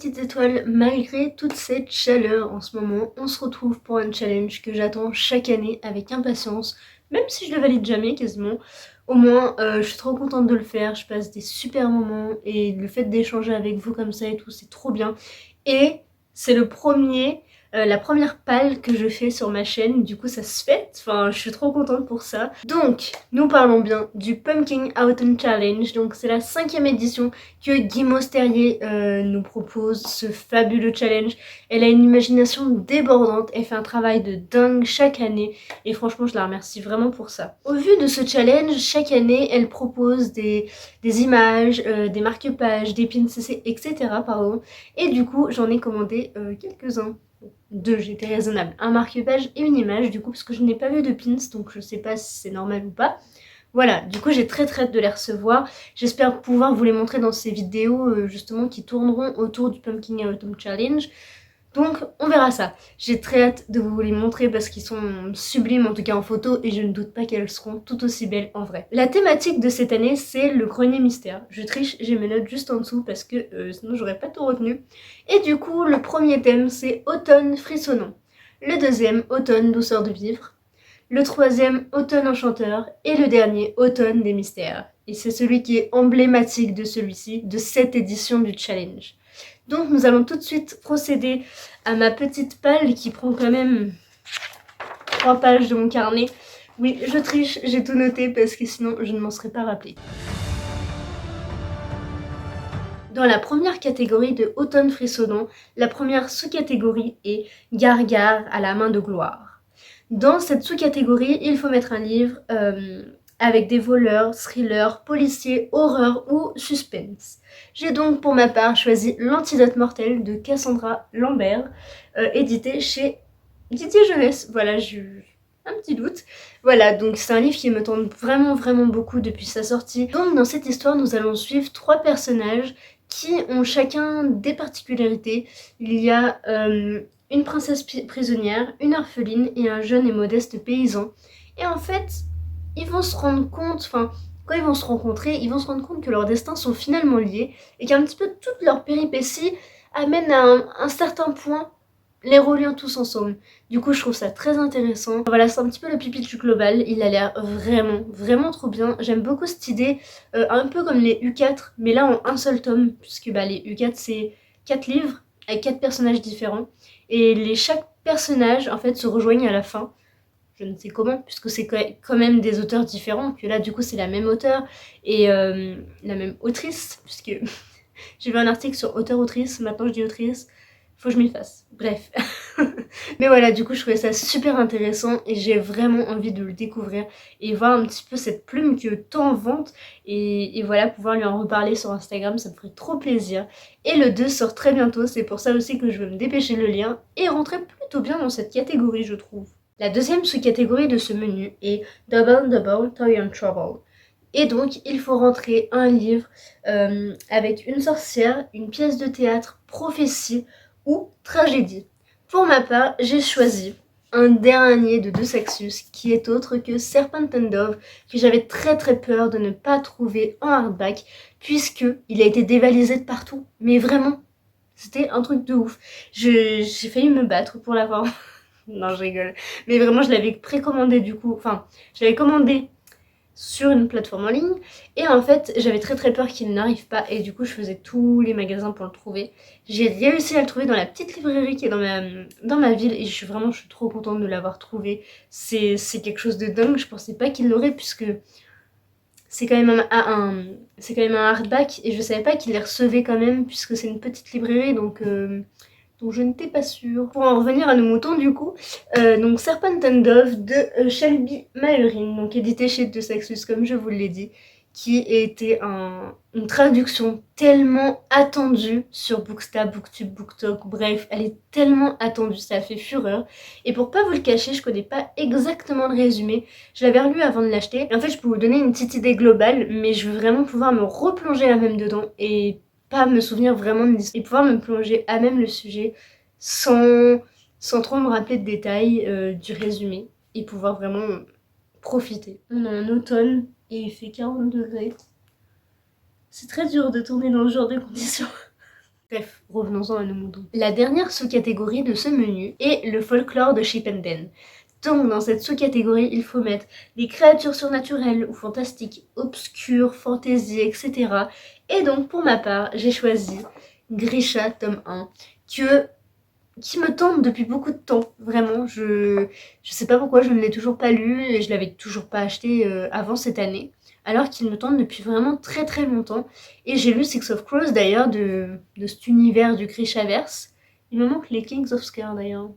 petites étoiles, malgré toute cette chaleur en ce moment, on se retrouve pour un challenge que j'attends chaque année avec impatience, même si je le valide jamais quasiment. Au moins, je suis trop contente de le faire, je passe des super moments et le fait d'échanger avec vous comme ça et tout, c'est trop bien. Et c'est la première palle que je fais sur ma chaîne, du coup ça se fête, enfin je suis trop contente pour ça. Donc, nous parlons bien du Pumpkin Autumn Challenge, donc c'est la 5e édition que Guy Mosterier nous propose, ce fabuleux challenge. Elle a une imagination débordante, elle fait un travail de dingue chaque année et franchement je la remercie vraiment pour ça. Au vu de ce challenge, chaque année elle propose des images, des marque-pages, des pins, etc. Pardon. Et du coup j'en ai commandé quelques-uns. Deux, j'étais raisonnable. Un marque-page et une image du coup parce que je n'ai pas vu de pins donc je sais pas si c'est normal ou pas. Voilà, du coup j'ai très hâte de les recevoir. J'espère pouvoir vous les montrer dans ces vidéos justement qui tourneront autour du Pumpkin Autumn Challenge. Donc on verra ça. J'ai très hâte de vous les montrer parce qu'ils sont sublimes en tout cas en photo et je ne doute pas qu'elles seront tout aussi belles en vrai. La thématique de cette année c'est le grenier mystère. Je triche, j'ai mes notes juste en dessous parce que sinon j'aurais pas tout retenu. Et du coup le premier thème c'est automne frissonnant. Le deuxième, automne douceur de vivre. Le troisième, automne enchanteur. Et le dernier, automne des mystères. Et c'est celui qui est emblématique de celui-ci, de cette édition du challenge. Donc nous allons tout de suite procéder à ma petite palle qui prend quand même 3 pages de mon carnet. Oui, je triche, j'ai tout noté parce que sinon je ne m'en serais pas rappelé. Dans la première catégorie de automne frissonnant, la première sous-catégorie est Gargare à la main de gloire. Dans cette sous-catégorie, il faut mettre un livre avec des voleurs, thrillers, policiers, horreur ou suspense. J'ai donc pour ma part choisi L'Antidote mortel de Cassandra Lambert, édité chez Didier Jeunesse. Voilà, j'ai un petit doute. Voilà, donc c'est un livre qui me tente vraiment beaucoup depuis sa sortie. Donc dans cette histoire, nous allons suivre 3 personnages qui ont chacun des particularités. Il y a une princesse prisonnière, une orpheline et un jeune et modeste paysan. Et en fait, ils vont se rendre compte, quand ils vont se rencontrer, ils vont se rendre compte que leurs destins sont finalement liés et qu'un petit peu toutes leurs péripéties amènent à un certain point les reliant tous ensemble. Du coup, je trouve ça très intéressant. Voilà, c'est un petit peu le pipi global. Il a l'air vraiment trop bien. J'aime beaucoup cette idée, un peu comme les U4, mais là en un seul tome, puisque les U4 c'est 4 livres avec 4 personnages différents. Et chaque personnage en fait se rejoignent à la fin. Je ne sais comment, puisque c'est quand même des auteurs différents, que là du coup c'est la même auteure et la même autrice, puisque j'ai vu un article sur auteur-autrice, maintenant je dis autrice, faut que je m'y fasse, bref. Mais voilà, du coup je trouvais ça super intéressant et j'ai vraiment envie de le découvrir et voir un petit peu cette plume que tant vante et voilà, pouvoir lui en reparler sur Instagram, ça me ferait trop plaisir. Et le 2 sort très bientôt, c'est pour ça aussi que je veux me dépêcher de le lire et rentrer plutôt bien dans cette catégorie je trouve. La deuxième sous-catégorie de ce menu est Double Double Toy and Trouble. Et donc, il faut rentrer un livre avec une sorcière, une pièce de théâtre, prophétie ou tragédie. Pour ma part, j'ai choisi un dernier de Deux Saxus qui est autre que Serpent and Dove, que j'avais très peur de ne pas trouver en hardback puisque il a été dévalisé de partout. Mais vraiment, c'était un truc de ouf. J'ai failli me battre pour l'avoir. Non, je rigole. Mais vraiment, je l'avais précommandé du coup. Enfin, je l'avais commandé sur une plateforme en ligne. Et en fait, j'avais très peur qu'il n'arrive pas. Et du coup, je faisais tous les magasins pour le trouver. J'ai réussi à le trouver dans la petite librairie qui est dans ma ville. Et je suis trop contente de l'avoir trouvé. C'est quelque chose de dingue. Je pensais pas qu'il l'aurait puisque c'est quand même c'est quand même un hardback. Et je savais pas qu'il les recevait quand même puisque c'est une petite librairie. Donc je n'étais pas sûre. Pour en revenir à nos moutons du coup, donc Serpent and Dove de Shelby Maherin, donc édité chez Deux Saxus comme je vous l'ai dit, qui était une traduction tellement attendue sur Bookstab, Booktube, BookTok, bref, elle est tellement attendue, ça a fait fureur. Et pour pas vous le cacher, je connais pas exactement le résumé, je l'avais relu avant de l'acheter, et en fait je peux vous donner une petite idée globale, mais je veux vraiment pouvoir me replonger à même dedans et pas me souvenir vraiment de l'histoire et pouvoir me plonger à même le sujet sans trop me rappeler de détails du résumé et pouvoir vraiment profiter. On est en automne et il fait 40 degrés. C'est très dur de tourner dans ce genre de conditions. Bref, revenons-en à nos moutons. La dernière sous-catégorie de ce menu est le folklore de Chip 'n Dale. Donc dans cette sous-catégorie, il faut mettre des créatures surnaturelles ou fantastiques, obscures, fantasy, etc. Et donc pour ma part, j'ai choisi Grisha tome 1, qui me tente depuis beaucoup de temps, vraiment. Je sais pas pourquoi je ne l'ai toujours pas lu et je l'avais toujours pas acheté avant cette année, alors qu'il me tente depuis vraiment très très longtemps. Et j'ai lu Six of Crows d'ailleurs de cet univers du Grishaverse. Il me manque les Kings of Scare d'ailleurs.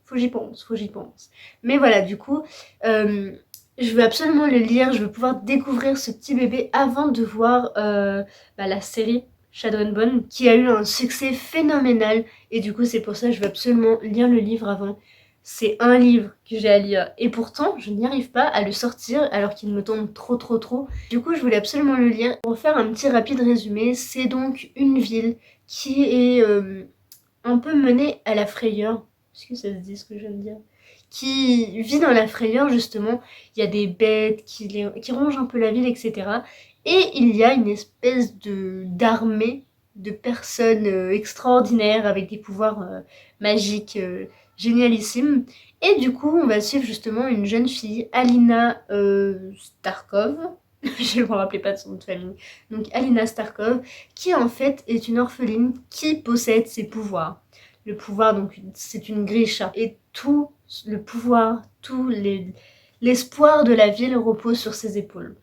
Faut que j'y pense, faut que j'y pense. Mais voilà, du coup, je veux absolument le lire, je veux pouvoir découvrir ce petit bébé avant de voir la série Shadow and Bone, qui a eu un succès phénoménal. Et du coup, c'est pour ça que je veux absolument lire le livre avant. C'est un livre que j'ai à lire. Et pourtant, je n'y arrive pas à le sortir alors qu'il me tombe trop. Du coup, je voulais absolument le lire. Pour faire un petit rapide résumé, c'est donc une ville qui est un peu menée à la frayeur. Est-ce que ça se dit ce que je viens de dire? Qui vit dans la frayeur justement, il y a des bêtes qui rongent un peu la ville, etc. Et il y a une espèce d'armée de personnes extraordinaires avec des pouvoirs magiques génialissimes. Et du coup, on va suivre justement une jeune fille, Alina Starkov. Je ne me rappelais pas de son nom de famille. Donc Alina Starkov, qui en fait est une orpheline qui possède ses pouvoirs. Le pouvoir, donc, c'est une grisha. Et tout le pouvoir, l'espoir de la ville repose sur ses épaules.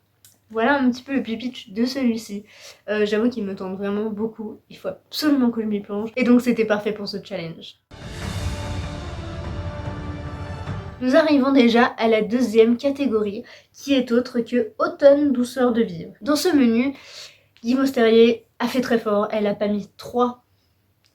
Voilà un petit peu le pitch de celui-ci. J'avoue qu'il me tente vraiment beaucoup. Il faut absolument que je m'y plonge. Et donc, c'était parfait pour ce challenge. Nous arrivons déjà à la deuxième catégorie, qui est autre que Automne, douceur de vivre. Dans ce menu, Guy Mosterrier a fait très fort. Elle a pas mis 3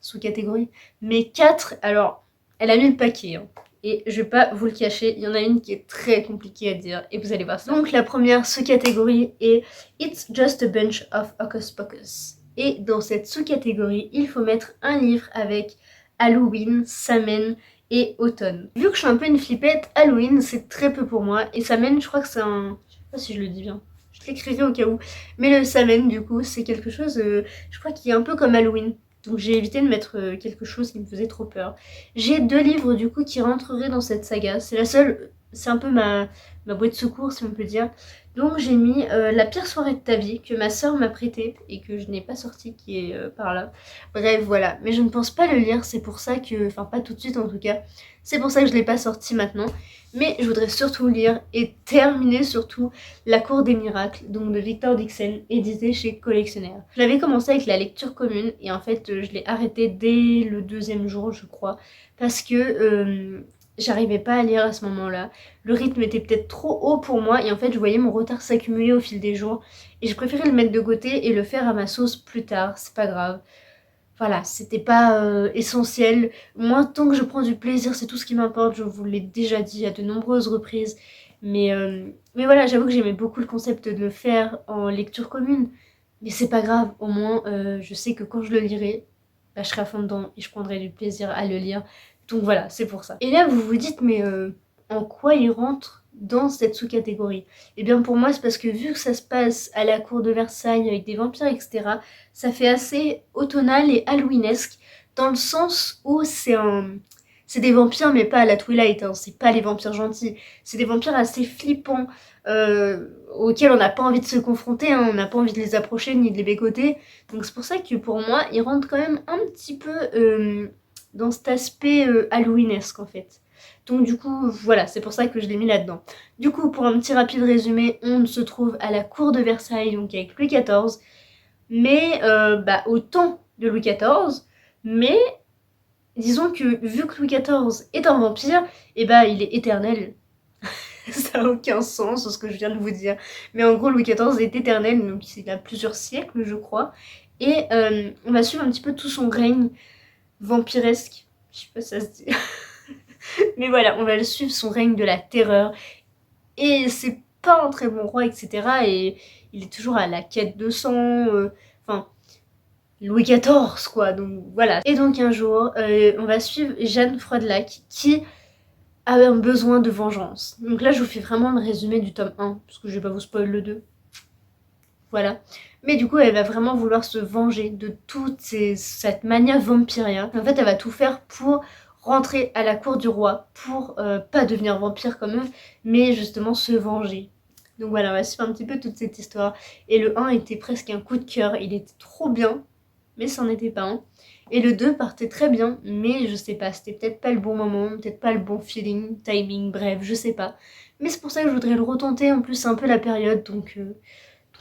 sous-catégories, mais 4, alors, elle a mis le paquet. Hein. Et je vais pas vous le cacher, il y en a une qui est très compliquée à dire, et vous allez voir ça. Donc la première sous-catégorie est It's Just a Bunch of Hocus Pocus. Et dans cette sous-catégorie, il faut mettre un livre avec Halloween, Samhain et Automne. Vu que je suis un peu une flippette, Halloween c'est très peu pour moi, et Samhain je crois que c'est un... Je sais pas si je le dis bien. Je l'écrirai au cas où. Mais le Samhain du coup c'est quelque chose, je crois qu'il est un peu comme Halloween. Donc j'ai évité de mettre quelque chose qui me faisait trop peur. J'ai 2 livres du coup qui rentreraient dans cette saga. C'est la seule, c'est un peu ma bouée de secours si on peut dire. Donc j'ai mis La pire soirée de ta vie que ma soeur m'a prêté et que je n'ai pas sorti, qui est par là. Bref voilà, mais je ne pense pas le lire, c'est pour ça que, enfin pas tout de suite en tout cas. C'est pour ça que je ne l'ai pas sorti maintenant. Mais je voudrais surtout lire et terminer surtout La Cour des Miracles, donc de Victor Dixon, édité chez Collectionnaire. Je l'avais commencé avec la lecture commune et en fait je l'ai arrêté dès le 2e jour je crois, parce que j'arrivais pas à lire à ce moment-là. Le rythme était peut-être trop haut pour moi et en fait je voyais mon retard s'accumuler au fil des jours et je préférais le mettre de côté et le faire à ma sauce plus tard, c'est pas grave. Voilà, c'était pas essentiel. Moi, tant que je prends du plaisir, c'est tout ce qui m'importe. Je vous l'ai déjà dit à de nombreuses reprises. Mais voilà, j'avoue que j'aimais beaucoup le concept de le faire en lecture commune. Mais c'est pas grave, au moins, je sais que quand je le lirai, bah, je serai à fond dedans et je prendrai du plaisir à le lire. Donc voilà, c'est pour ça. Et là, vous vous dites, mais en quoi il rentre dans cette sous-catégorie? Eh bien pour moi, c'est parce que vu que ça se passe à la cour de Versailles avec des vampires, etc., ça fait assez automnal et halloweenesque, dans le sens où c'est des vampires, mais pas à la Twilight, hein. C'est pas les vampires gentils, c'est des vampires assez flippants, auxquels on n'a pas envie de se confronter, hein. On n'a pas envie de les approcher ni de les bécoter. Donc c'est pour ça que pour moi, ils rentrent quand même un petit peu dans cet aspect halloweenesque en fait. Donc du coup, voilà, c'est pour ça que je l'ai mis là-dedans. Du coup, pour un petit rapide résumé, on se trouve à la cour de Versailles, donc avec Louis XIV, mais au temps de Louis XIV, mais disons que vu que Louis XIV est un vampire, et il est éternel. Ça n'a aucun sens ce que je viens de vous dire. Mais en gros, Louis XIV est éternel, donc il a plusieurs siècles, je crois. Et on va suivre un petit peu tout son règne vampiresque. Je sais pas si ça se dit. Mais voilà, on va le suivre, son règne de la terreur. Et c'est pas un très bon roi, etc. Et il est toujours à la quête de sang. Enfin, Louis XIV, quoi. Donc voilà. Et donc un jour, on va suivre Jeanne Froidelac, qui a un besoin de vengeance. Donc là, je vous fais vraiment le résumé du tome 1, parce que je vais pas vous spoiler le 2. voilà. Mais du coup, elle va vraiment vouloir se venger de cette mania vampiria. En fait, elle va tout faire pour rentrer à la cour du roi, pour pas devenir vampire comme eux, mais justement se venger. Donc voilà, on va suivre un petit peu toute cette histoire. Et le 1 était presque un coup de cœur, il était trop bien, mais c'en était pas un. Et le 2 partait très bien, mais je sais pas, c'était peut-être pas le bon moment, peut-être pas le bon feeling, timing, bref, je sais pas. Mais c'est pour ça que je voudrais le retenter, en plus c'est un peu la période, donc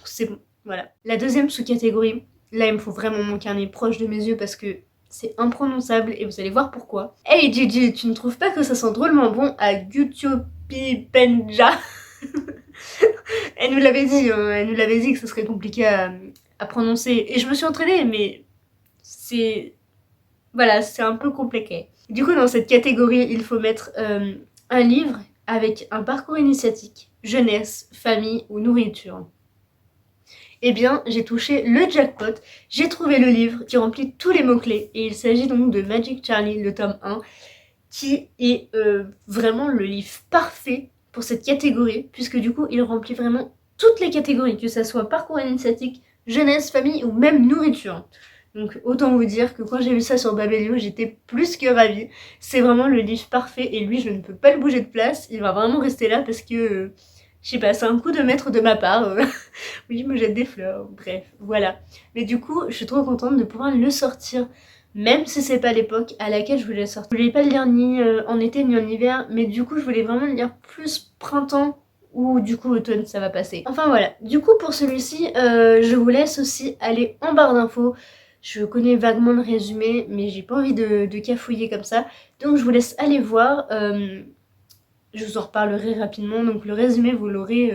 c'est bon. Voilà. La deuxième sous-catégorie, là il me faut vraiment mon carnet proche de mes yeux parce que c'est imprononçable et vous allez voir pourquoi. Hey Gigi, tu ne trouves pas que ça sent drôlement bon à Gutiopipenja? Elle nous l'avait dit, elle nous l'avait dit que ce serait compliqué à prononcer. Et je me suis entraînée, mais c'est... Voilà, c'est un peu compliqué. Du coup, dans cette catégorie, il faut mettre un livre avec un parcours initiatique, jeunesse, famille ou nourriture. Eh bien, j'ai touché le jackpot, j'ai trouvé le livre qui remplit tous les mots-clés, et il s'agit donc de Magic Charlie, le tome 1, qui est vraiment le livre parfait pour cette catégorie, puisque du coup, il remplit vraiment toutes les catégories, que ça soit parcours initiatique, jeunesse, famille ou même nourriture. Donc autant vous dire que quand j'ai lu ça sur Babelio, j'étais plus que ravie. C'est vraiment le livre parfait, et lui, je ne peux pas le bouger de place, il va vraiment rester là parce que... je sais pas, c'est un coup de maître de ma part. Oui, je me jette des fleurs, bref, voilà. Mais du coup, je suis trop contente de pouvoir le sortir, même si c'est pas l'époque à laquelle je voulais le sortir. Je voulais pas le lire ni en été ni en hiver, mais du coup, je voulais vraiment le lire plus printemps ou du coup automne, ça va passer. Enfin voilà, du coup pour celui-ci, je vous laisse aussi aller en barre d'infos. Je connais vaguement le résumé, mais j'ai pas envie de cafouiller comme ça. Donc je vous laisse aller voir. Je vous en reparlerai rapidement, donc le résumé vous l'aurez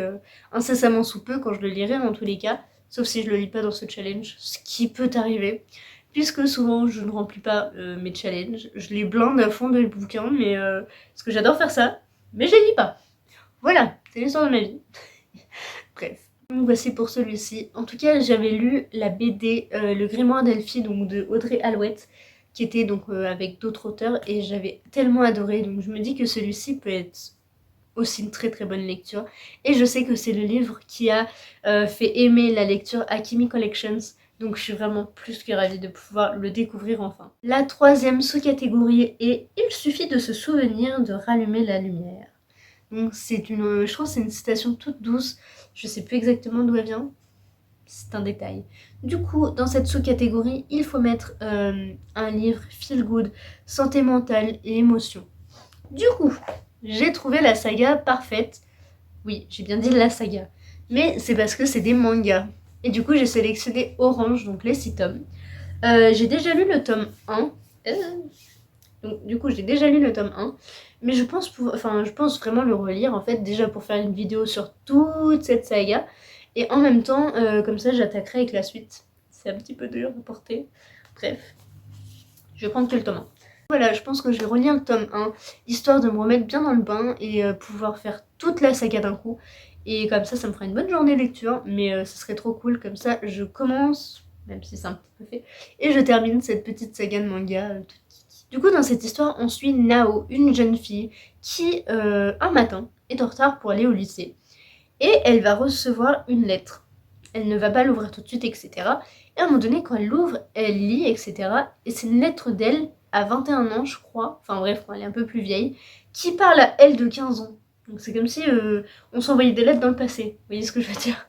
incessamment sous peu quand je le lirai dans tous les cas, sauf si je le lis pas dans ce challenge, ce qui peut arriver, puisque souvent je ne remplis pas mes challenges, je les blinde à fond de bouquins, mais parce que j'adore faire ça, mais je les lis pas. Voilà, c'est l'histoire de ma vie. Bref. Donc voici pour celui-ci. En tout cas, j'avais lu la BD Le Grimoire d'Elphie, donc de Audrey Alouette, qui était donc avec d'autres auteurs, et j'avais tellement adoré, donc je me dis que celui-ci peut être aussi une très très bonne lecture, et je sais que c'est le livre qui a fait aimer la lecture Akimi Collections, donc je suis vraiment plus que ravie de pouvoir le découvrir enfin. La troisième sous-catégorie est « Il suffit de se souvenir de rallumer la lumière ». Donc c'est une, je trouve c'est une citation toute douce, je sais plus exactement d'où elle vient, c'est un détail. Du coup, dans cette sous-catégorie, il faut mettre un livre feel good, santé mentale et émotion. Du coup, j'ai trouvé la saga parfaite. Oui, j'ai bien dit la saga. Mais c'est parce que c'est des mangas. Et du coup, j'ai sélectionné Orange, donc les 6 tomes. J'ai déjà lu le tome 1. Donc, du coup, j'ai déjà lu le tome 1. Mais je pense vraiment le relire, en fait, déjà pour faire une vidéo sur toute cette saga. Et en même temps, comme ça, j'attaquerai avec la suite. C'est un petit peu dur à porter. Bref, je vais prendre que le tome 1. Voilà, je pense que je vais relire le tome 1, histoire de me remettre bien dans le bain et pouvoir faire toute la saga d'un coup. Et comme ça me fera une bonne journée de lecture, mais ce serait trop cool, comme ça je commence, même si c'est un petit peu fait, et je termine cette petite saga de manga toute kiki. Du coup, dans cette histoire, on suit Nao, une jeune fille qui, un matin, est en retard pour aller au lycée. Et elle va recevoir une lettre. Elle ne va pas l'ouvrir tout de suite, etc. Et à un moment donné, quand elle l'ouvre, elle lit, etc. Et c'est une lettre d'elle à 21 ans, je crois, enfin bref, elle est un peu plus vieille, qui parle à elle de 15 ans. Donc c'est comme si on s'envoyait des lettres dans le passé, vous voyez ce que je veux dire?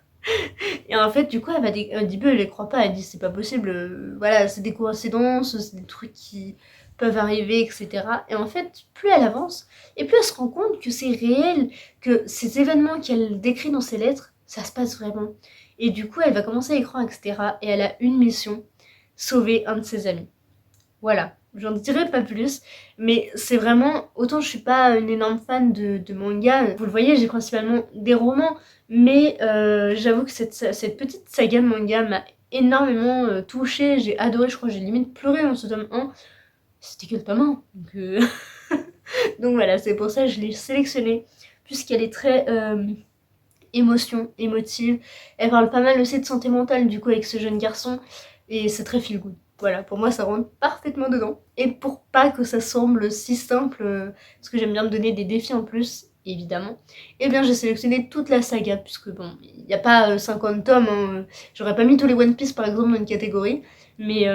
Et en fait, du coup, au début, elle les croit pas, elle dit c'est pas possible, voilà, c'est des coïncidences, c'est des trucs qui peuvent arriver, etc. Et en fait, plus elle avance, et plus elle se rend compte que c'est réel, que ces événements qu'elle décrit dans ses lettres, ça se passe vraiment. Et du coup, elle va commencer à y croire, etc. Et elle a une mission, sauver un de ses amis. Voilà, j'en dirai pas plus, mais c'est vraiment, autant je suis pas une énorme fan de manga, vous le voyez, j'ai principalement des romans, mais j'avoue que cette petite saga de manga m'a énormément touchée, j'ai adoré, je crois que j'ai limite pleuré dans ce tome 1, c'était que le tome 1, donc, donc voilà, c'est pour ça que je l'ai sélectionnée, puisqu'elle est très émotive, elle parle pas mal aussi de santé mentale du coup avec ce jeune garçon, et c'est très feel good. Voilà, pour moi ça rentre parfaitement dedans. Et pour pas que ça semble si simple, parce que j'aime bien me donner des défis en plus, évidemment, et bien j'ai sélectionné toute la saga, puisque bon, il n'y a pas 50 tomes, hein, j'aurais pas mis tous les One Piece par exemple dans une catégorie, mais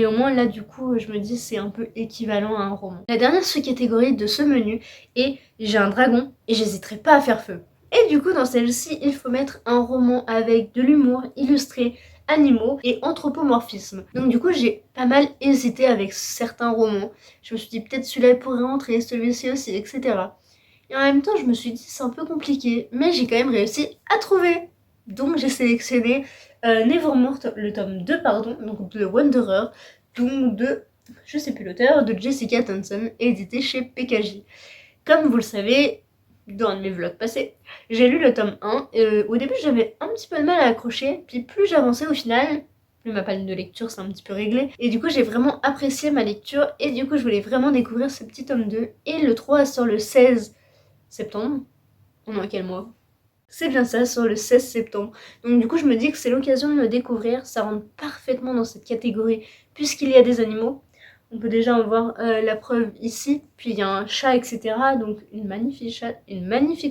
au moins là du coup je me dis c'est un peu équivalent à un roman. La dernière sous-catégorie de ce menu est j'ai un dragon et j'hésiterai pas à faire feu. Et du coup dans celle-ci il faut mettre un roman avec de l'humour, illustré, animaux et anthropomorphisme. Donc du coup j'ai pas mal hésité avec certains romans. Je me suis dit peut-être celui-là pourrait rentrer, celui-ci aussi, etc. Et en même temps je me suis dit c'est un peu compliqué, mais j'ai quand même réussi à trouver. Donc j'ai sélectionné Nevermore, le tome 2, pardon, donc de Wanderer, donc de, je sais plus l'auteur, de Jessica Thompson, édité chez PKJ. Comme vous le savez, dans mes vlogs passés, j'ai lu le tome 1. Au début, j'avais un petit peu de mal à accrocher, puis plus j'avançais au final, plus ma panne de lecture s'est un petit peu réglée. Et du coup, j'ai vraiment apprécié ma lecture, et du coup, je voulais vraiment découvrir ce petit tome 2. Et le 3 sort le 16 septembre. On est en quel mois? C'est bien ça, sur le 16 septembre. Donc du coup, je me dis que c'est l'occasion de le découvrir. Ça rentre parfaitement dans cette catégorie, puisqu'il y a des animaux. On peut déjà en voir la preuve ici. Puis il y a un chat, etc. Donc une magnifique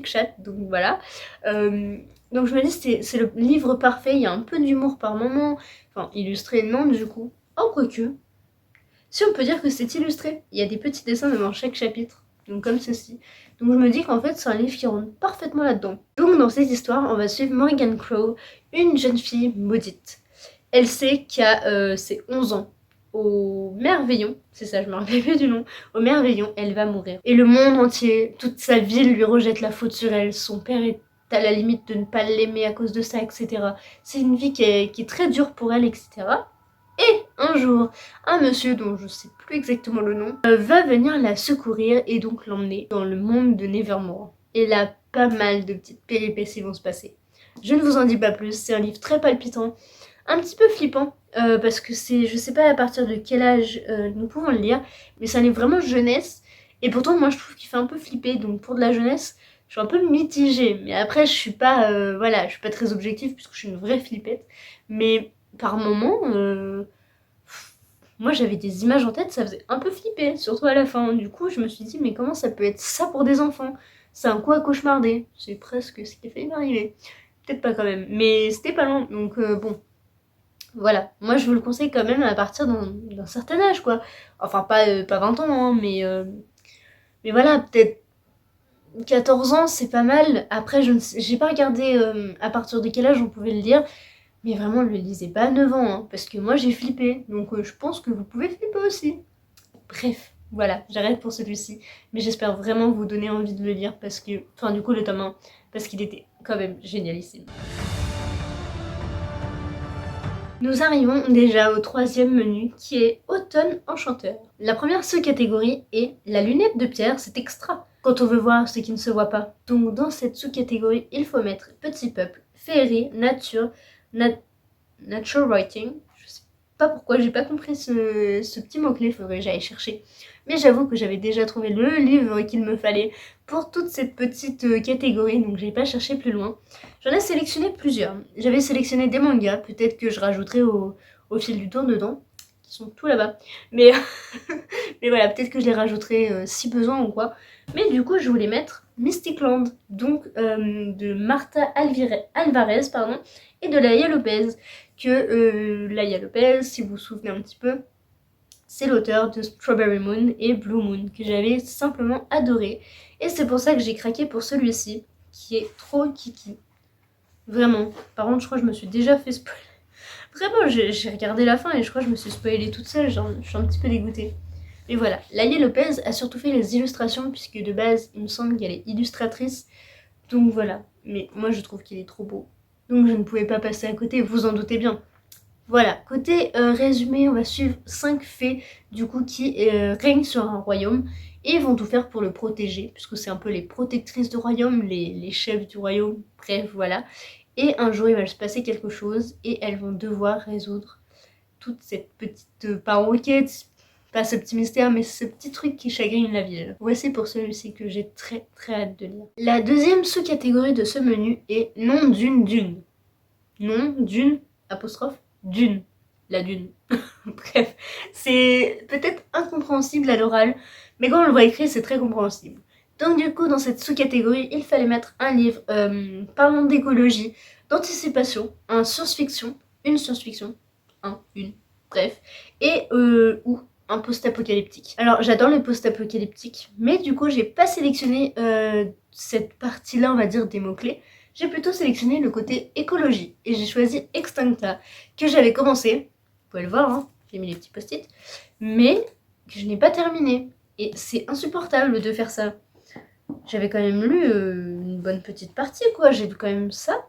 chatte. Donc voilà. Donc je me dis que c'est le livre parfait. Il y a un peu d'humour par moment. Enfin, illustré, non, du coup. Oh, quoique. Si on peut dire que c'est illustré. Il y a des petits dessins devant chaque chapitre. Donc comme ceci. Donc je me dis qu'en fait c'est un livre qui rentre parfaitement là-dedans. Donc dans cette histoire, on va suivre Morrigan Crow, une jeune fille maudite. Elle sait qu'à ses 11 ans, au Merveillon, c'est ça, je me rappelle plus du nom, au Merveillon, elle va mourir. Et le monde entier, toute sa ville lui rejette la faute sur elle. Son père est à la limite de ne pas l'aimer à cause de ça, etc. C'est une vie qui est très dure pour elle, etc. Et un jour, un monsieur dont je sais plus exactement le nom va venir la secourir et donc l'emmener dans le monde de Nevermore. Et là, pas mal de petites péripéties vont se passer. Je ne vous en dis pas plus, c'est un livre très palpitant, un petit peu flippant, parce que c'est, je sais pas à partir de quel âge nous pouvons le lire, mais c'est un livre vraiment jeunesse, et pourtant moi je trouve qu'il fait un peu flipper, donc pour de la jeunesse, je suis un peu mitigée, mais après je suis pas, voilà, je suis pas très objective puisque je suis une vraie flippette, mais par moments, moi j'avais des images en tête, ça faisait un peu flipper, surtout à la fin. Du coup, je me suis dit, mais comment ça peut être ça pour des enfants? C'est un coup à cauchemarder. C'est presque ce qui a failli m'arriver. Peut-être pas quand même, mais c'était pas loin. Donc bon, voilà. Moi je vous le conseille quand même à partir d'un certain âge, quoi. Enfin, pas 20 ans, hein, mais voilà, peut-être 14 ans, c'est pas mal. Après, je ne sais, j'ai pas regardé à partir de quel âge on pouvait le lire. Mais vraiment, ne le lisez pas à 9 ans, hein, parce que moi j'ai flippé, donc je pense que vous pouvez flipper aussi. Bref, voilà, j'arrête pour celui-ci, mais j'espère vraiment vous donner envie de le lire, parce que, enfin du coup le tome 1, parce qu'il était quand même génialissime. Nous arrivons déjà au troisième menu, qui est Automne Enchanteur. La première sous-catégorie est la lunette de pierre, c'est extra, quand on veut voir ce qui ne se voit pas. Donc dans cette sous-catégorie, il faut mettre Petit Peuple, Féerie, Nature, Nature Writing. Je sais pas pourquoi j'ai pas compris ce petit mot-clé, faudrait que j'aille chercher. Mais j'avoue que j'avais déjà trouvé le livre qu'il me fallait pour toute cette petite catégorie, donc j'ai pas cherché plus loin. J'en ai sélectionné plusieurs. J'avais sélectionné des mangas, peut-être que je rajouterai au fil du temps dedans, qui sont tout là-bas. Mais, mais voilà, peut-être que je les rajouterai si besoin ou quoi. Mais du coup, je voulais mettre Mystic Land, donc de Marta Alvarez, pardon, et de Laïa Lopez. Que Laïa Lopez, si vous vous souvenez un petit peu, c'est l'auteur de Strawberry Moon et Blue Moon, que j'avais simplement adoré. Et c'est pour ça que j'ai craqué pour celui-ci, qui est trop kiki. Vraiment. Par contre, je crois que je me suis déjà fait spoiler. Vraiment, j'ai regardé la fin et je crois que je me suis spoilée toute seule, genre, je suis un petit peu dégoûtée. Mais voilà, Laïa Lopez a surtout fait les illustrations, puisque de base, il me semble qu'elle est illustratrice. Donc voilà, mais moi je trouve qu'il est trop beau. Donc je ne pouvais pas passer à côté, vous en doutez bien. Voilà, côté résumé, on va suivre 5 fées du coup qui règnent sur un royaume et vont tout faire pour le protéger, puisque c'est un peu les protectrices du royaume, les chefs du royaume, bref voilà. Et un jour il va se passer quelque chose et elles vont devoir résoudre toute cette petite, pas enquête, pas ce petit mystère, mais ce petit truc qui chagrine la ville. Voici pour celui-ci que j'ai très très hâte de lire. La deuxième sous-catégorie de ce menu est nom d'une dune. Nom d'une apostrophe dune. La dune. Bref, c'est peut-être incompréhensible à l'oral, mais quand on le voit écrit, c'est très compréhensible. Donc du coup, dans cette sous-catégorie, il fallait mettre un livre parlant d'écologie, d'anticipation, un science-fiction, une science-fiction, une, bref, et ou un post-apocalyptique. Alors j'adore les post-apocalyptiques, mais du coup j'ai pas sélectionné cette partie-là, on va dire, des mots-clés. J'ai plutôt sélectionné le côté écologie, et j'ai choisi Extincta, que j'avais commencé, vous pouvez le voir, hein, j'ai mis les petits post-it, mais que je n'ai pas terminé. Et c'est insupportable de faire ça. J'avais quand même lu une bonne petite partie, quoi. J'ai lu quand même ça.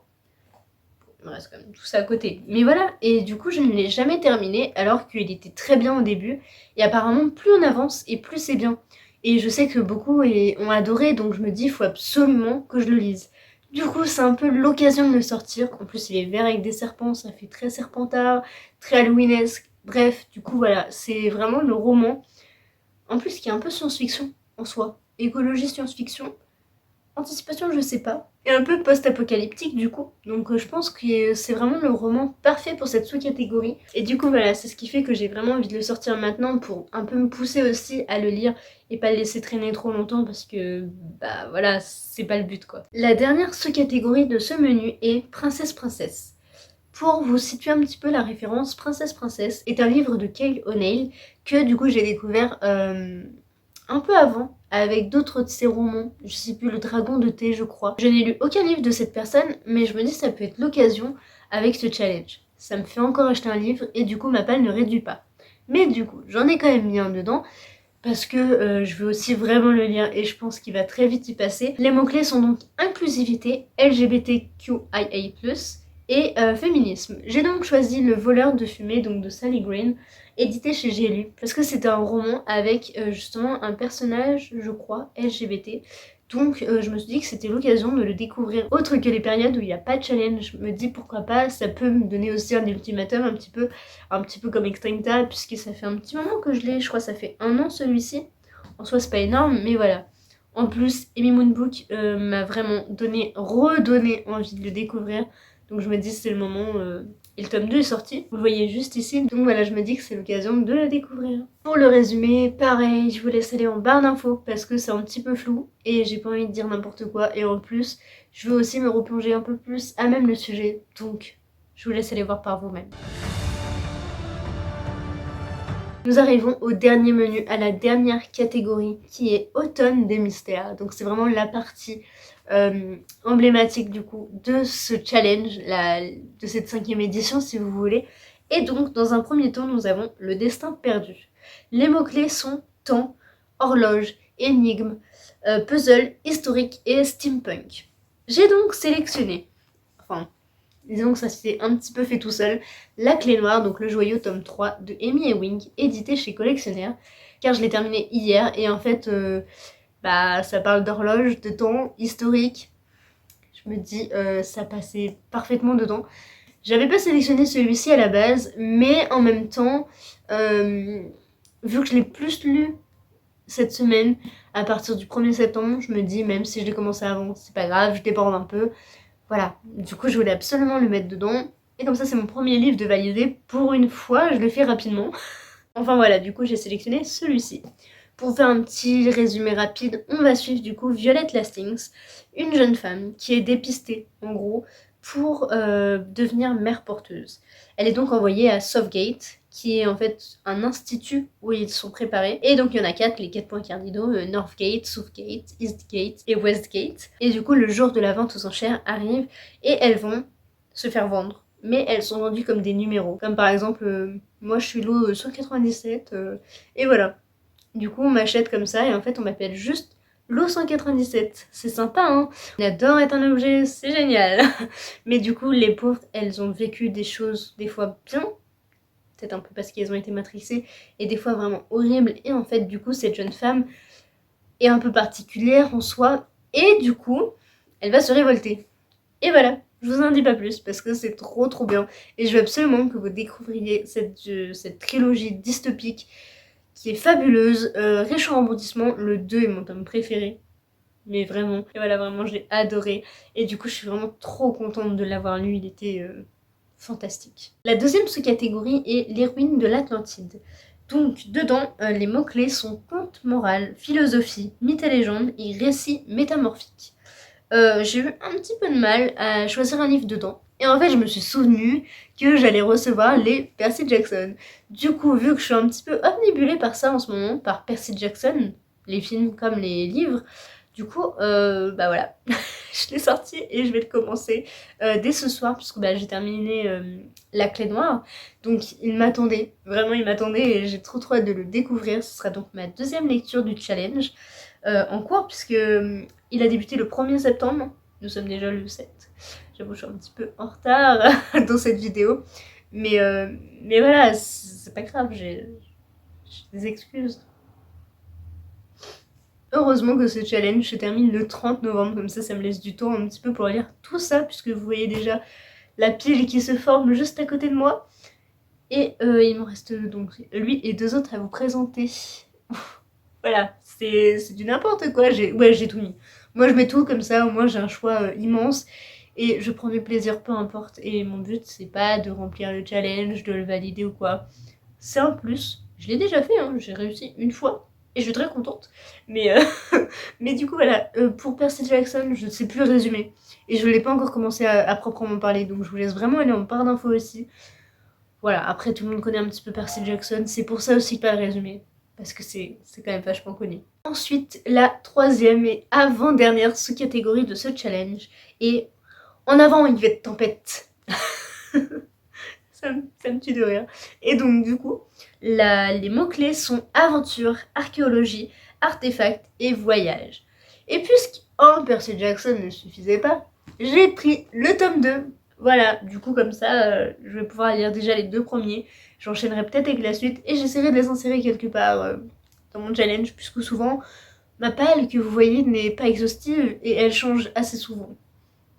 Il me reste quand même tout ça à côté. Mais voilà, et du coup, je ne l'ai jamais terminé, alors qu'il était très bien au début. Et apparemment, plus on avance, et plus c'est bien. Et je sais que beaucoup ont adoré, donc je me dis, il faut absolument que je le lise. Du coup, c'est un peu l'occasion de le sortir. En plus, il est vert avec des serpents, ça fait très serpentard, très halloweenesque. Bref, du coup, voilà, c'est vraiment le roman. En plus, qui est un peu science-fiction en soi. Écologie, science-fiction. Anticipation, je sais pas. Et un peu post-apocalyptique du coup. Donc je pense que c'est vraiment le roman parfait pour cette sous-catégorie. Et du coup voilà, c'est ce qui fait que j'ai vraiment envie de le sortir maintenant pour un peu me pousser aussi à le lire et pas le laisser traîner trop longtemps parce que bah voilà, c'est pas le but quoi. La dernière sous-catégorie de ce menu est Princesse. Pour vous situer un petit peu la référence, Princesse est un livre de Kyle O'Neill que du coup j'ai découvert un peu avant, avec d'autres de ses romans, je sais plus, Le Dragon de thé je crois. Je n'ai lu aucun livre de cette personne, mais je me dis que ça peut être l'occasion avec ce challenge. Ça me fait encore acheter un livre et du coup ma palle ne réduit pas. Mais du coup, j'en ai quand même mis un dedans, parce que je veux aussi vraiment le lire et je pense qu'il va très vite y passer. Les mots-clés sont donc inclusivité, LGBTQIA+, et féminisme. J'ai donc choisi Le voleur de fumée, donc de Sally Green, édité chez J'ai lu, parce que c'était un roman avec justement un personnage, je crois, LGBT. Donc je me suis dit que c'était l'occasion de le découvrir autre que les périodes où il n'y a pas de challenge. Je me dis pourquoi pas, ça peut me donner aussi un ultimatum un petit peu comme Extincta, puisque ça fait un petit moment que je l'ai, je crois que ça fait 1 an celui-ci. En soi c'est pas énorme, mais voilà. En plus, Amy Moonbook m'a vraiment redonné envie de le découvrir. Donc je me dis c'est le moment, et le tome 2 est sorti, vous le voyez juste ici. Donc voilà, je me dis que c'est l'occasion de le découvrir. Pour le résumé, pareil, je vous laisse aller en barre d'infos parce que c'est un petit peu flou et j'ai pas envie de dire n'importe quoi. Et en plus, je veux aussi me replonger un peu plus à même le sujet. Donc je vous laisse aller voir par vous-même. Nous arrivons au dernier menu, à la dernière catégorie qui est Automne des mystères. Donc c'est vraiment la partie emblématique du coup de ce challenge, de cette 5e édition si vous voulez. Et donc dans un premier temps nous avons le destin perdu. Les mots-clés sont temps, horloge, énigme, puzzle, historique et steampunk. J'ai donc sélectionné, enfin disons que ça s'est un petit peu fait tout seul, La Clé Noire, donc le joyau tome 3 de Amy Ewing, édité chez Collectionnaire, car je l'ai terminé hier et en fait ça parle d'horloge, de temps, historique. Je me dis ça passait parfaitement dedans. J'avais pas sélectionné celui-ci à la base, mais en même temps, vu que je l'ai plus lu cette semaine, à partir du 1er septembre, je me dis même si je l'ai commencé avant, c'est pas grave, je déborde un peu. Voilà, du coup je voulais absolument le mettre dedans. Et comme ça c'est mon premier livre de valider pour une fois, je le fais rapidement. Enfin voilà, du coup j'ai sélectionné celui-ci. Pour faire un petit résumé rapide, on va suivre du coup Violette Lastings, une jeune femme qui est dépistée en gros pour devenir mère porteuse. Elle est donc envoyée à Southgate, qui est en fait un institut où ils sont préparés. Et donc il y en a 4, les 4 points cardinaux, Northgate, Southgate, Eastgate et Westgate. Et du coup le jour de la vente aux enchères arrive et elles vont se faire vendre. Mais elles sont vendues comme des numéros. Comme par exemple, moi je suis lot 197, et voilà. Du coup on m'achète comme ça et en fait on m'appelle juste Lot 197, c'est sympa hein. On adore être un objet, c'est génial. Mais du coup les pauvres, elles ont vécu des choses des fois bien, peut-être un peu parce qu'elles ont été matrixées, et des fois vraiment horribles. Et en fait du coup cette jeune femme est un peu particulière en soi, et du coup elle va se révolter. Et voilà, je vous en dis pas plus parce que c'est trop bien. Et je veux absolument que vous découvriez cette trilogie dystopique qui est fabuleuse, riche en rebondissements. Le 2 est mon tome préféré, mais vraiment. Et voilà, vraiment, je l'ai adoré. Et du coup, je suis vraiment trop contente de l'avoir lu, il était fantastique. La deuxième sous-catégorie est Les ruines de l'Atlantide. Donc dedans, les mots-clés sont conte, morale, philosophie, mythe et légende et récit métamorphique. J'ai eu un petit peu de mal à choisir un livre dedans. Et en fait, je me suis souvenue que j'allais recevoir les Percy Jackson. Du coup, vu que je suis un petit peu omnibulée par ça en ce moment, par Percy Jackson, les films comme les livres, du coup, bah voilà, je l'ai sorti et je vais le commencer dès ce soir, puisque bah, j'ai terminé La Clé Noire. Donc il m'attendait, vraiment il m'attendait et j'ai trop hâte de le découvrir. Ce sera donc ma deuxième lecture du challenge en cours, puisque il a débuté le 1er septembre. Nous sommes déjà le 7. J'avoue, je suis un petit peu en retard dans cette vidéo. Mais voilà, c'est pas grave, j'ai des excuses. Heureusement que ce challenge se termine le 30 novembre, comme ça me laisse du temps un petit peu pour lire tout ça, puisque vous voyez déjà la pile qui se forme juste à côté de moi. Et il me reste donc lui et 2 autres à vous présenter. Voilà, c'est du n'importe quoi, j'ai tout mis. Moi je mets tout comme ça, au moins j'ai un choix immense et je prends du plaisir, peu importe. Et mon but c'est pas de remplir le challenge, de le valider ou quoi. C'est un plus, je l'ai déjà fait, hein, j'ai réussi une fois et je suis très contente. Mais, mais du coup voilà, pour Percy Jackson, je ne sais plus le résumer. Et je ne l'ai pas encore commencé à proprement parler, donc je vous laisse vraiment aller en barre d'infos aussi. Voilà, après tout le monde connaît un petit peu Percy Jackson, c'est pour ça aussi pas le résumé. Parce que c'est quand même vachement connu. Ensuite, la troisième et avant-dernière sous-catégorie de ce challenge est En avant Yvette Tempête. ça me tue de rire. Et donc du coup, les mots-clés sont aventure, archéologie, artefact et voyage. Et puisqu'un Percy Jackson ne suffisait pas, j'ai pris le tome 2. Voilà, du coup comme ça, je vais pouvoir lire déjà les 2 premiers. J'enchaînerai peut-être avec la suite et j'essaierai de les insérer quelque part dans mon challenge, puisque souvent, ma palle que vous voyez n'est pas exhaustive et elle change assez souvent.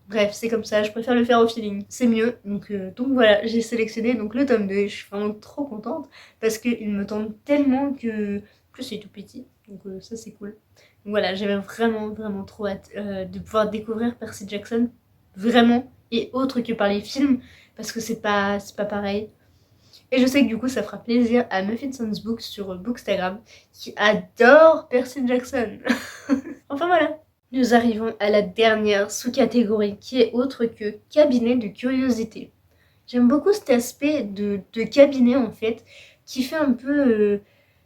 Bref, c'est comme ça, je préfère le faire au feeling, c'est mieux. Donc voilà, j'ai sélectionné donc le tome 2 et je suis vraiment trop contente parce qu'il me tente tellement que... En plus, c'est tout petit, donc ça c'est cool. Donc voilà, j'avais vraiment trop hâte de pouvoir découvrir Percy Jackson, vraiment, et autre que par les films, parce que c'est pas pareil. Et je sais que du coup ça fera plaisir à Muffin Sans Books sur Bookstagram, qui adore Percy Jackson. Enfin voilà. Nous arrivons à la dernière sous-catégorie qui est autre que cabinet de curiosité. J'aime beaucoup cet aspect de cabinet en fait qui fait un peu...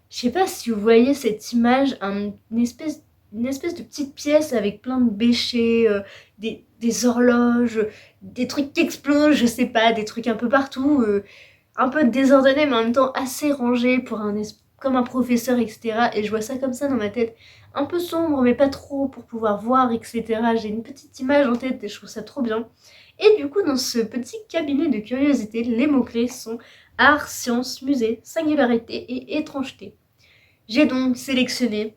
je sais pas si vous voyez cette image, une espèce de petite pièce avec plein de bêchers, des horloges, des trucs qui explosent, je sais pas, des trucs un peu partout, un peu désordonné mais en même temps assez rangé pour comme un professeur, etc. Et je vois ça comme ça dans ma tête, un peu sombre mais pas trop pour pouvoir voir, etc. J'ai une petite image en tête et je trouve ça trop bien. Et du coup dans ce petit cabinet de curiosité, les mots-clés sont art, science, musée, singularité et étrangeté. J'ai donc sélectionné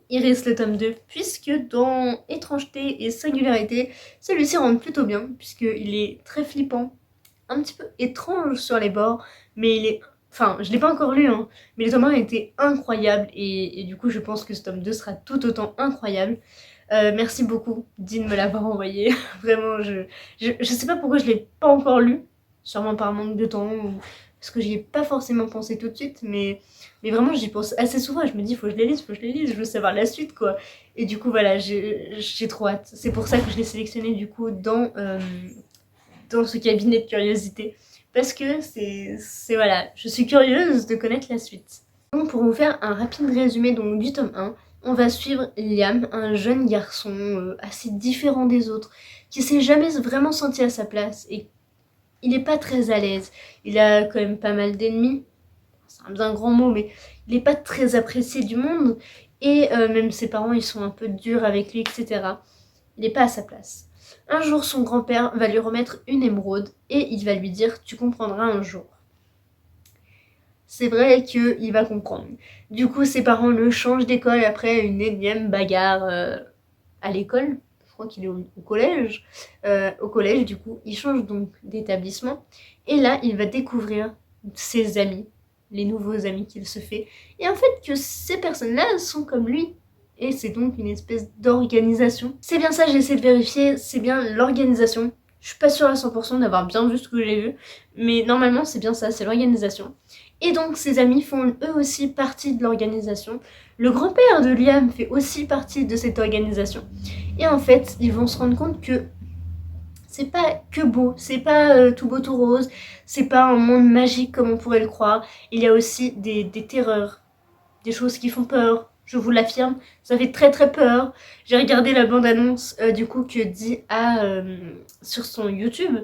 Iris le tome 2, puisque dans étrangeté et singularité, celui-ci rentre plutôt bien, puisqu'il est très flippant, un petit peu étrange sur les bords, mais il est... Enfin, je l'ai pas encore lu, hein, mais le tome 1 était incroyable, et du coup je pense que ce tome 2 sera tout autant incroyable. Merci beaucoup, Dean, de me l'avoir envoyé. Vraiment, je sais pas pourquoi je l'ai pas encore lu, sûrement par manque de temps, ou parce que j'y ai pas forcément pensé tout de suite, mais vraiment j'y pense assez souvent, et je me dis faut que je les lise, je veux savoir la suite, quoi. Et du coup voilà, j'ai trop hâte. C'est pour ça que je l'ai sélectionné du coup dans ce cabinet de curiosité, parce que c'est voilà, je suis curieuse de connaître la suite. Donc pour vous faire un rapide résumé donc du tome 1, on va suivre Liam, un jeune garçon assez différent des autres, qui s'est jamais vraiment senti à sa place et il n'est pas très à l'aise. Il a quand même pas mal d'ennemis, c'est un bien grand mot, mais il n'est pas très apprécié du monde et même ses parents ils sont un peu durs avec lui, etc. Il n'est pas à sa place. Un jour, son grand-père va lui remettre une émeraude et il va lui dire « Tu comprendras un jour ». C'est vrai qu'il va comprendre. Du coup, ses parents le changent d'école après une énième bagarre à l'école. Je crois qu'il est au collège. Au collège, du coup, il change donc d'établissement. Et là, il va découvrir ses amis, les nouveaux amis qu'il se fait. Et en fait, que ces personnes-là sont comme lui. Et c'est donc une espèce d'organisation. C'est bien ça, j'ai essayé de vérifier, c'est bien l'organisation. Je suis pas sûre à 100% d'avoir bien vu ce que j'ai vu, mais normalement c'est bien ça, c'est l'organisation. Et donc ses amis font eux aussi partie de l'organisation. Le grand-père de Liam fait aussi partie de cette organisation. Et en fait, ils vont se rendre compte que c'est pas que beau, c'est pas tout beau tout rose, c'est pas un monde magique comme on pourrait le croire. Il y a aussi des terreurs, des choses qui font peur, je vous l'affirme, ça fait très très peur. J'ai regardé la bande-annonce du coup que Di a sur son YouTube,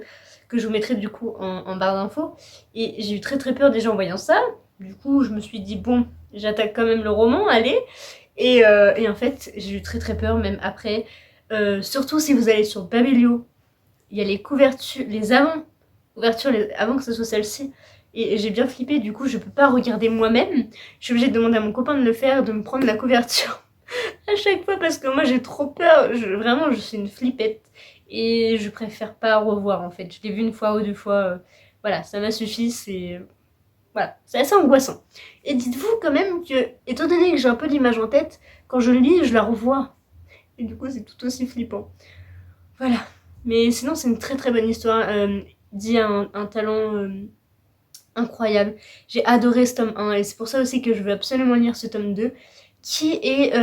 que je vous mettrai du coup en barre d'infos, et j'ai eu très très peur déjà en voyant ça. Du coup je me suis dit bon, j'attaque quand même le roman, allez. Et en fait j'ai eu très très peur même après, surtout si vous allez sur Babelio. Il y a les couvertures, les avant-couvertures, avant que ce soit celle-ci. Et j'ai bien flippé, du coup je peux pas regarder moi-même. Je suis obligée de demander à mon copain de le faire, de me prendre la couverture à chaque fois parce que moi j'ai trop peur. Vraiment je suis une flippette. Et je préfère pas revoir en fait. Je l'ai vu une fois ou deux fois. Voilà, ça m'a suffi, c'est... Voilà, c'est assez angoissant. Et dites-vous quand même que, étant donné que j'ai un peu l'image en tête, quand je le lis, je la revois. Et du coup c'est tout aussi flippant. Voilà. Mais sinon, c'est une très très bonne histoire. Dit un talent incroyable. J'ai adoré ce tome 1 et c'est pour ça aussi que je veux absolument lire ce tome 2 qui est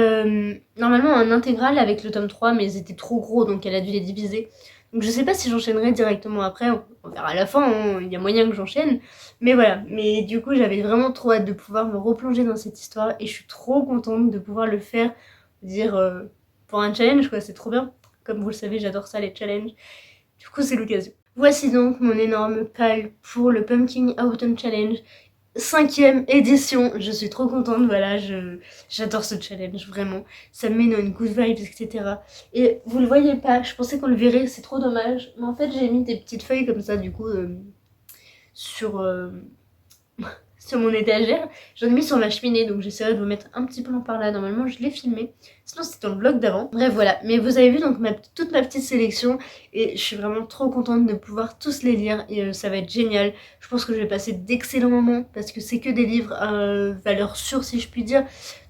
normalement un intégral avec le tome 3, mais ils étaient trop gros donc elle a dû les diviser. Donc je sais pas si j'enchaînerai directement après, on verra à la fin, hein, il y a moyen que j'enchaîne. Mais voilà, mais du coup j'avais vraiment trop hâte de pouvoir me replonger dans cette histoire et je suis trop contente de pouvoir le faire, dire pour un challenge quoi, c'est trop bien. Comme vous le savez, j'adore ça les challenges. Du coup, c'est l'occasion. Voici donc mon énorme pal pour le Pumpkin Autumn Challenge. 5e édition, je suis trop contente, voilà, j'adore ce challenge, vraiment. Ça me met dans une good vibe, etc. Et vous le voyez pas, je pensais qu'on le verrait, c'est trop dommage. Mais en fait, j'ai mis des petites feuilles comme ça, du coup, sur... sur mon étagère, j'en ai mis sur ma cheminée, donc j'essaierai de vous mettre un petit plan par là. Normalement je l'ai filmé, sinon c'est dans le vlog d'avant. Bref voilà, mais vous avez vu donc toute ma petite sélection et je suis vraiment trop contente de pouvoir tous les lire et ça va être génial. Je pense que je vais passer d'excellents moments parce que c'est que des livres à valeur sûre si je puis dire.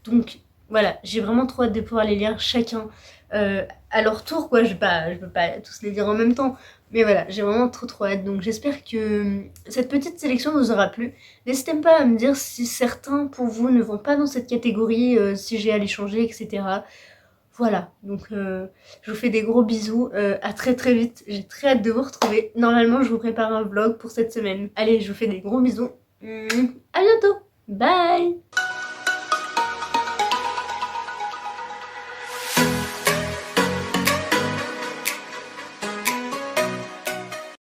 Donc voilà, j'ai vraiment trop hâte de pouvoir les lire chacun à leur tour quoi. Je peux pas tous les lire en même temps. Mais voilà, j'ai vraiment trop hâte, donc j'espère que cette petite sélection vous aura plu. N'hésitez pas à me dire si certains pour vous ne vont pas dans cette catégorie, si j'ai à les changer, etc. Voilà, donc je vous fais des gros bisous, à très très vite, j'ai très hâte de vous retrouver. Normalement je vous prépare un vlog pour cette semaine. Allez, je vous fais des gros bisous, à bientôt, bye.